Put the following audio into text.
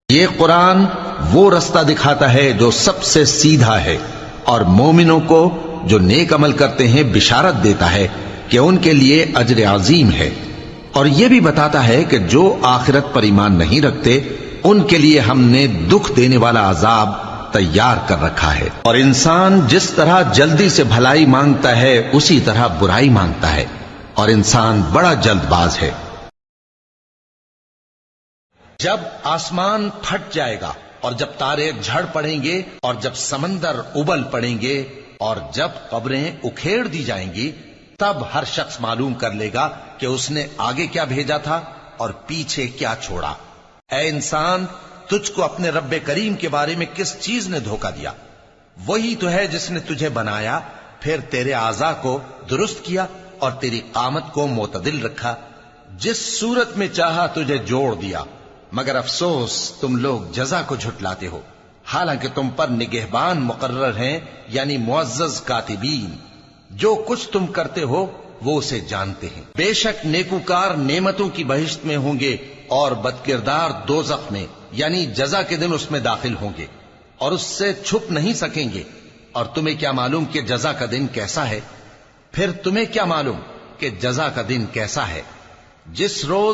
یہ قرآن وہ رستہ دکھاتا ہے جو سب سے سیدھا ہے، اور مومنوں کو جو نیک عمل کرتے ہیں بشارت دیتا ہے کہ ان کے لیے اجر عظیم ہے، اور یہ بھی بتاتا ہے کہ جو آخرت پر ایمان نہیں رکھتے ان کے لیے ہم نے دکھ دینے والا عذاب تیار کر رکھا ہے۔ اور انسان جس طرح جلدی سے بھلائی مانگتا ہے اسی طرح برائی مانگتا ہے، اور انسان بڑا جلد باز ہے۔ جب آسمان پھٹ جائے گا، اور جب تارے جھڑ پڑیں گے، اور جب سمندر ابل پڑیں گے، اور جب قبریں اکھیڑ دی جائیں گی، تب ہر شخص معلوم کر لے گا کہ اس نے آگے کیا بھیجا تھا اور پیچھے کیا چھوڑا۔ اے انسان، تجھ کو اپنے رب کریم کے بارے میں کس چیز نے دھوکہ دیا؟ وہی تو ہے جس نے تجھے بنایا، پھر تیرے اعضاء کو درست کیا اور تیری قامت کو معتدل رکھا، جس صورت میں چاہا تجھے جوڑ دیا، مگر افسوس تم لوگ جزا کو جھٹلاتے ہو، حالانکہ تم پر نگہبان مقرر ہیں، یعنی معزز کاتبین، جو کچھ تم کرتے ہو وہ اسے جانتے ہیں۔ بے شک نیکوکار نعمتوں کی بہشت میں ہوں گے، اور بدکردار دوزخ میں، یعنی جزا کے دن اس میں داخل ہوں گے، اور اس سے چھپ نہیں سکیں گے۔ اور تمہیں کیا معلوم کہ جزا کا دن کیسا ہے؟ پھر تمہیں کیا معلوم کہ جزا کا دن کیسا ہے؟ جس روز